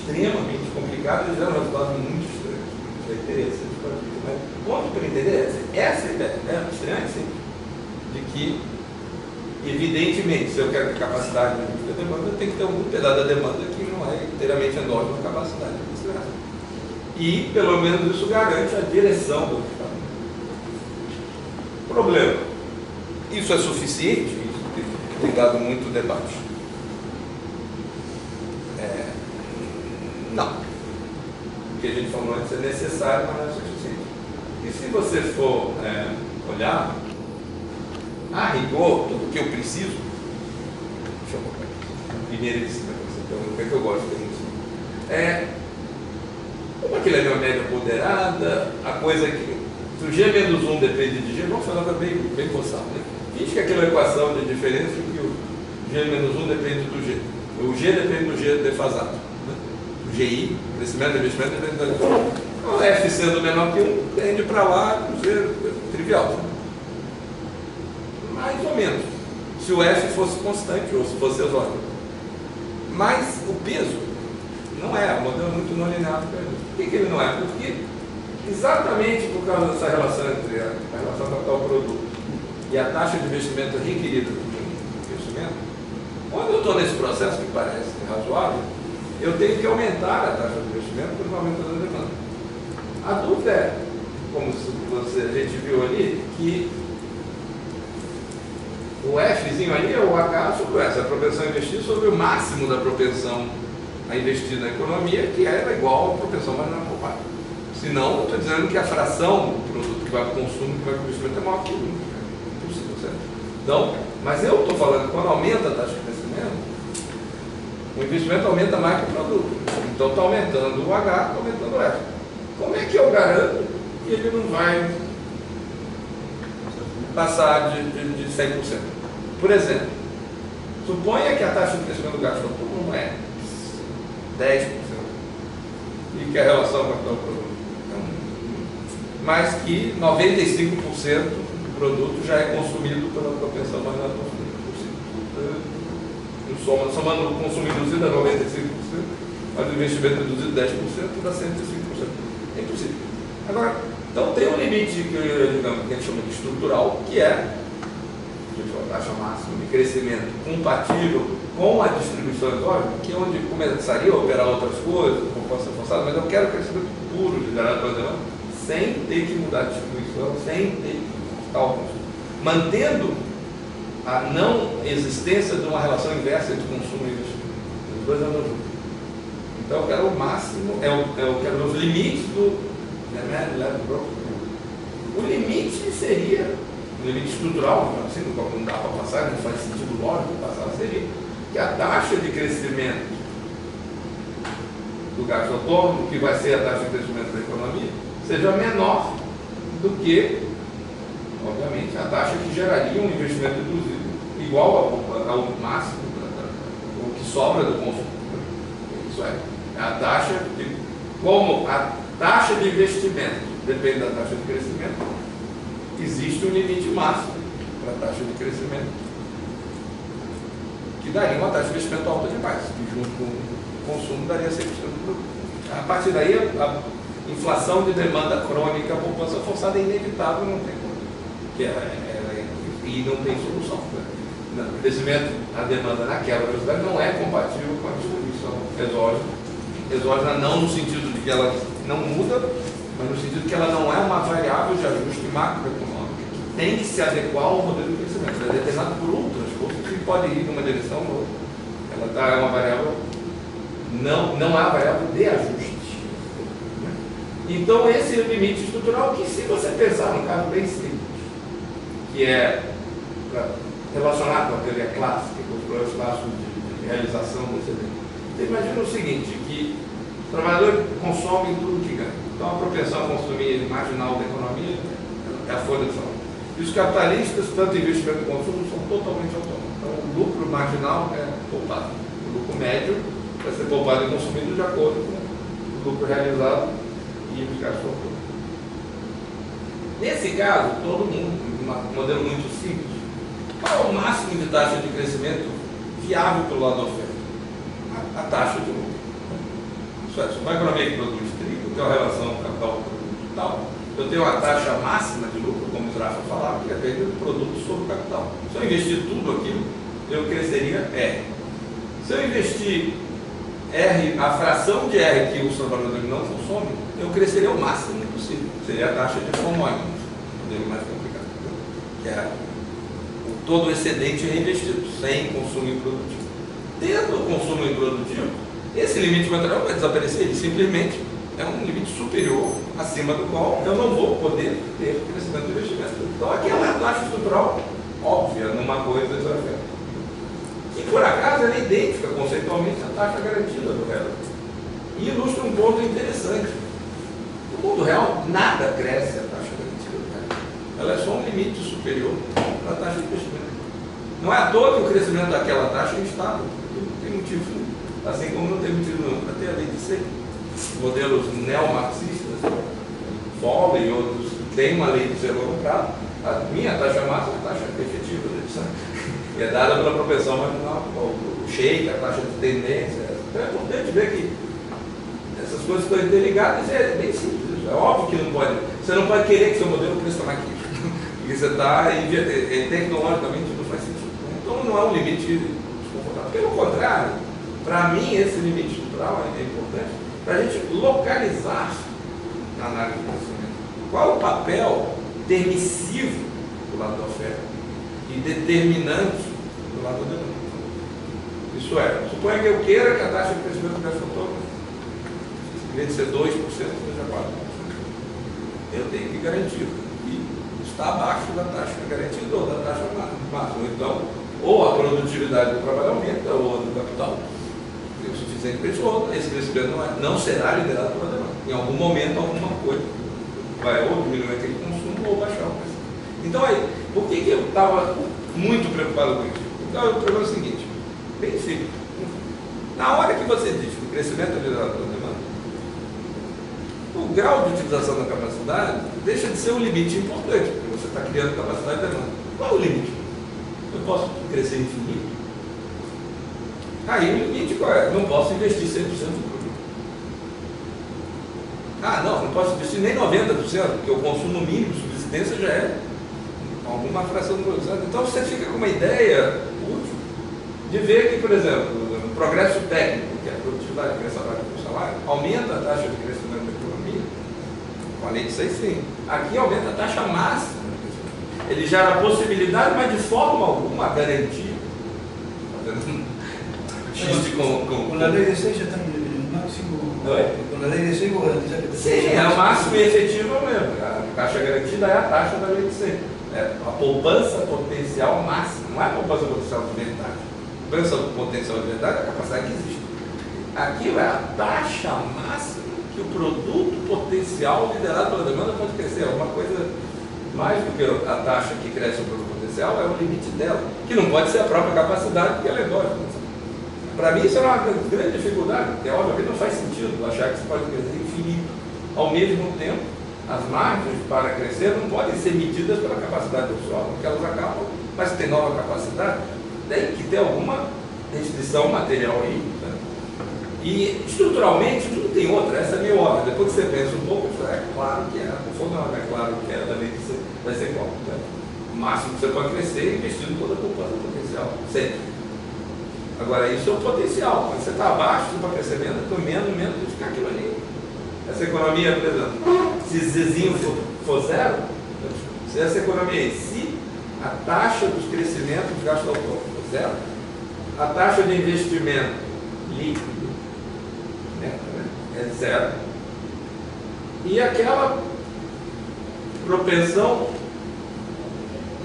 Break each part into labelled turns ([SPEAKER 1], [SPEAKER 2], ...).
[SPEAKER 1] extremamente complicado e gera resultados muito estranhos. Isso é interessante para gente. Mas o ponto para entender é essa ideia, né? Extremamente simples, de que, evidentemente, se eu quero ter capacidade de demanda, tem que ter algum pedaço da demanda que não é inteiramente endógeno à capacidade de administração. E, pelo menos, isso garante a direção do equipamento. Problema. Isso é suficiente? Isso tem dado muito debate. Não. O que a gente falou antes é necessário, mas não é suficiente. E se você for olhar, a rigor, tudo que eu preciso, deixa eu colocar aqui, primeiríssima, o que é que eu gosto disso? Como aquilo é uma média ponderada, a coisa que se o G menos 1 depende de G, vamos falar bem forçado, né? Diz que aquela equação de diferença que o G menos 1 depende do G. O G depende do G defasado. Né? O GI, crescimento e investimento, depende do G. Então, F sendo menor que 1, tende para lá, G trivial. Né? Mais ou menos. Se o F fosse constante ou se fosse exótico. Mas o peso não é, o modelo é muito não linear. Por que ele não é? Porque exatamente por causa dessa relação entre a relação capital-produto e a taxa de investimento requerida do investimento, quando eu estou nesse processo que parece razoável, eu tenho que aumentar a taxa de investimento por aumentando a demanda. A dúvida é, como a gente viu ali, que o Fzinho ali é o H sobre o S, a propensão a investir sobre o máximo da propensão a investir na economia, que era igual à propensão marginal poupada. Senão, eu estou dizendo que a fração do produto que vai para o consumo, que vai para o investimento, é maior que 1. É impossível, certo? Então, mas eu estou falando que quando aumenta a taxa de crescimento, o investimento aumenta mais que o produto. Então, está aumentando o H, está aumentando o F. Como é que eu garanto que ele não vai passar de 100%? Por exemplo, suponha que a taxa de crescimento do gasto não é 10%, e que a relação capital-produto mas que 95% do produto já é consumido pela propensão marginal de consumo. Somando o consumo induzido a 95%, mas o investimento reduzido 10%, dá 105%. É impossível. Agora, então tem um limite que a gente chama de estrutural, que é a taxa máxima de crescimento compatível com a distribuição exógena, que é onde começaria a operar outras coisas, como pode ser forçado, mas eu quero crescimento puro de gerado pela demanda, sem ter que mudar a distribuição, sem ter que cálculos, mantendo a não existência de uma relação inversa entre consumo e investimento. Os dois andam juntos. Então eu quero o máximo, eu quero os limites do demand level growth. O limite seria, o limite estrutural, assim, não dá para passar, não faz sentido lógico passar, seria que a taxa de crescimento do gasto autônomo, que vai ser a taxa de crescimento da economia, seja menor do que, obviamente, a taxa que geraria um investimento reduzido, igual ao máximo, o que sobra do consumo. Isso é, a taxa de, como a taxa de investimento depende da taxa de crescimento, existe um limite máximo para a taxa de crescimento, que daria uma taxa de investimento alta demais, que junto com o consumo daria 100% do produto. A partir daí, a inflação de demanda crônica, a poupança forçada é inevitável, não tem como. E não tem solução. Né? O crescimento, a demanda naquela velocidade não é compatível com a distribuição exógena. Exógena não no sentido de que ela não muda, mas no sentido de que ela não é uma variável de ajuste macroeconômico, que tem que se adequar ao modelo de crescimento. Ela é determinada por outras coisas que pode ir numa direção ou outra. Ela é uma variável, não é uma variável de ajuste. Então esse é o limite estrutural que, se você pensar num caso bem simples, que é relacionado com a teoria clássica, com os problemas clássicos de realização do excedente, você imagina o seguinte, que o trabalhador consome tudo que ganha. Então a propensão a consumir marginal da economia é a folha de salário. E os capitalistas, tanto investimento quanto consumo, são totalmente autônomos. Então o lucro marginal é poupado. O lucro médio vai ser poupado e consumido de acordo com o lucro realizado e os gastos autônomos. Nesse caso, todo mundo, um modelo muito simples, qual é o máximo de taxa de crescimento viável pelo lado da oferta? A taxa de lucro. Isso é, se uma economia que produz trigo, tem uma relação capital-produto e tal, eu tenho uma taxa máxima de lucro, como o Rafa falava, que depende do produto sobre o capital. Se eu investir tudo aquilo, eu cresceria R. Se eu investir R, a fração de R que os trabalhadores não consomem, eu cresceria o máximo possível. Seria a taxa de commodities, poderia mais complicado, que é todo o excedente reinvestido, sem consumo improdutivo. Tendo o consumo improdutivo, esse limite material vai desaparecer, ele simplesmente é um limite superior, acima do qual eu não vou poder ter crescimento de investimento. Então aqui é uma taxa estrutural óbvia numa coisa desafio. E por acaso ela é idêntica conceitualmente à taxa garantida do real. E ilustra um ponto interessante. No mundo real, nada cresce a taxa garantida do real. Ela é só um limite superior à taxa de investimento. Não é à toa que o crescimento daquela taxa é instável. Não tem motivo. Assim como não tem motivo para ter a lei de ser. Modelos neomarxistas, Fowler e outros, têm uma lei de ser longo. A minha taxa máxima é a taxa efetiva de edição. E é dada pela propensão marginal, o shake, a taxa de tendência. Então é importante ver que essas coisas estão interligadas e é bem simples. É óbvio que não pode. Você não pode querer que seu modelo cresça mais que isso. Porque você está tecnologicamente não faz sentido. Então não é um limite desconfortável. Pelo contrário, para mim esse limite estrutural é importante para a gente localizar na análise do crescimento. Qual é o papel permissivo do lado da oferta e determinante do lado da demanda? Isso é, suponha que eu queira que a taxa de crescimento do gasto autônomo, em vez de ser 2%, seja 4%. Eu tenho que garantir que está abaixo da taxa garantida ou da taxa máxima. Então, ou a produtividade do trabalho aumenta, ou a do capital tem o suficiente para isso, esse crescimento não será liderado pela demanda. Em algum momento, alguma coisa vai ou diminuir aquele consumo ou baixar o preço. Então, aí, por que eu estava muito preocupado com isso? Então, eu pergunto o seguinte, bem simples. Na hora que você diz que o crescimento é liderado pela demanda, o grau de utilização da capacidade deixa de ser um limite importante, porque você está criando capacidade de demanda. Qual é o limite? Eu posso crescer infinito? Aí o limite qual é? Não posso investir 100% do produto. Não posso investir nem 90%, porque o consumo mínimo de subsistência já é alguma fração do produto. Então você fica com uma ideia útil de ver que, por exemplo, o progresso técnico, que é a produtividade, cresce abaixo do salário, aumenta a taxa de crescimento da economia, com a lei de 6, sim. Aqui aumenta a taxa máxima. Ele gera a possibilidade, mas de forma alguma a garantia.
[SPEAKER 2] Con la ley de 6 ya está en el máximo. Con la lei de 6 vos garantizás que
[SPEAKER 1] Sim, é o máximo e efetivo mesmo. A taxa garantida é a taxa da lei de 6. É a poupança potencial máxima, não é a poupança potencial de verdade. A poupança potencial de verdade é a capacidade que existe. Aquilo é a taxa máxima que o produto potencial liderado pela demanda pode crescer. É uma coisa mais do que a taxa que cresce o produto potencial, é o limite dela, que não pode ser a própria capacidade, porque ela é endógena. Para mim isso é uma grande dificuldade, porque obviamente não faz sentido achar que você pode crescer infinito. Ao mesmo tempo, as margens para crescer não podem ser medidas pela capacidade pessoal, porque elas acabam, mas tem nova capacidade, tem que ter alguma restrição material aí. Né? E estruturalmente não tem outra, essa é meio óbvia. Depois que você pensa um pouco, é claro que é, no fundo não é claro que é, da lei que você vai ser qual. Né? O máximo que você pode crescer investindo toda a poupança potencial, sempre. Agora, isso é o potencial. Quando você está abaixo, você pode crescer menos do que aquilo ali. Essa economia, por exemplo, se Zezinho for zero, se essa economia em si, a taxa dos crescimentos dos gastos autônomos for zero, a taxa de investimento líquido é zero, e aquela propensão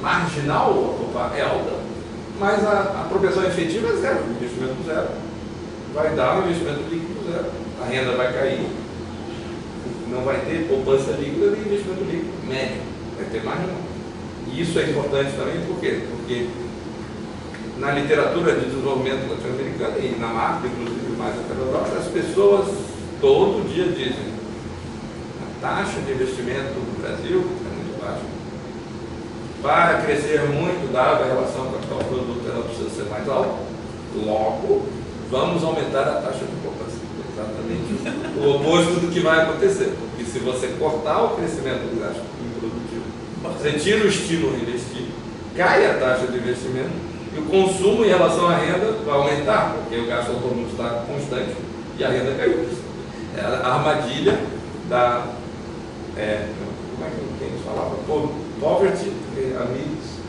[SPEAKER 1] marginal é alta, mas a propensão efetiva é zero, o investimento zero. Vai dar um investimento líquido zero. A renda vai cair, não vai ter poupança líquida nem investimento líquido médio, vai ter marginal. E isso é importante também, por quê? Porque na literatura de desenvolvimento latino-americano e na marca, inclusive mais até na Europa, as pessoas todo dia dizem a taxa de investimento no Brasil é muito baixa. Para crescer muito, dada a relação capital-produto, ela precisa ser mais alta. Logo, vamos aumentar a taxa de poupança. exatamente o oposto do que vai acontecer. Porque se você cortar o crescimento do gasto improdutivo, você tira o estímulo a investir, cai a taxa de investimento e o consumo em relação à renda vai aumentar, porque o gasto autônomo está constante e a renda caiu. É a armadilha da... como é que eles falavam? Poverty amidst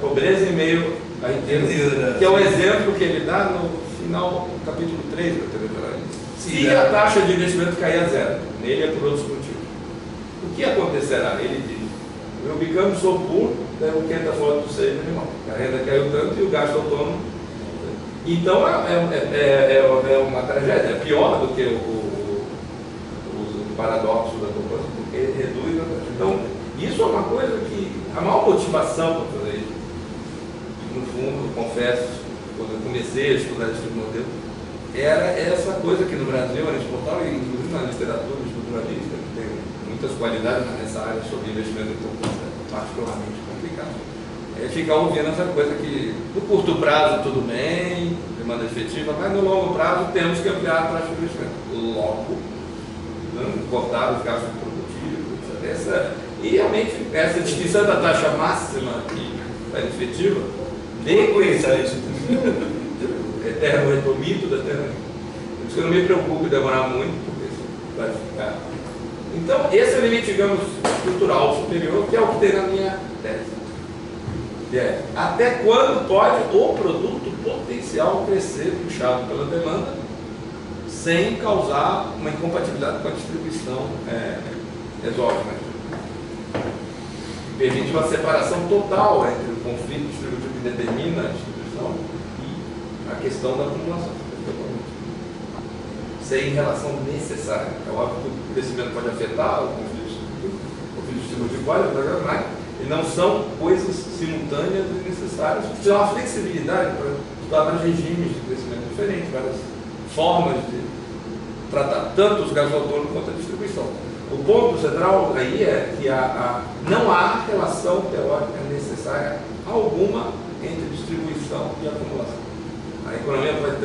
[SPEAKER 1] pobreza em meio à riqueza, que é o exemplo que ele dá no final do capítulo 3 da Teoria. Se a taxa de investimento cair a zero, nele é por outros motivos, o que acontecerá? Ele diz: eu become so poor that we can't afford to save anymore. A renda caiu tanto e o gasto autônomo. Então é uma tragédia, é pior do que o paradoxo da poupança, porque reduz a taxa. Então, isso é uma coisa que a maior motivação para fazer isso, no fundo, confesso, quando eu comecei a estudar esse modelo, era essa coisa que no Brasil era exportável, inclusive na literatura estruturalista, que tem muitas qualidades nessa área sobre investimento em poupança, particularmente complicado. Ficar ouvindo essa coisa que no curto prazo tudo bem, demanda efetiva, mas no longo prazo temos que ampliar a taxa de investimento. Logo, cortar os gastos produtivos, etc. E realmente essa distinção da taxa máxima e da efetiva, nem conhecer isso. Eterno mito da terra. Por isso que eu não me preocupo em demorar muito, porque isso vai ficar. Então, esse é o limite, digamos, estrutural superior, que é o que tem na minha tese. Até quando pode o produto potencial crescer puxado pela demanda sem causar uma incompatibilidade com a distribuição exógena. Permite uma separação total entre o conflito distributivo que determina a distribuição e a questão da acumulação. Sem relação necessária. É óbvio que o crescimento pode afetar o conflito distributivo pode, mas e não são coisas simultâneas e necessárias. Precisa uma flexibilidade para estudar vários regimes de crescimento diferentes, várias formas de tratar tanto os gastos autônomos quanto a distribuição. O ponto central aí é que não há relação teórica necessária alguma entre distribuição e acumulação. A economia vai ter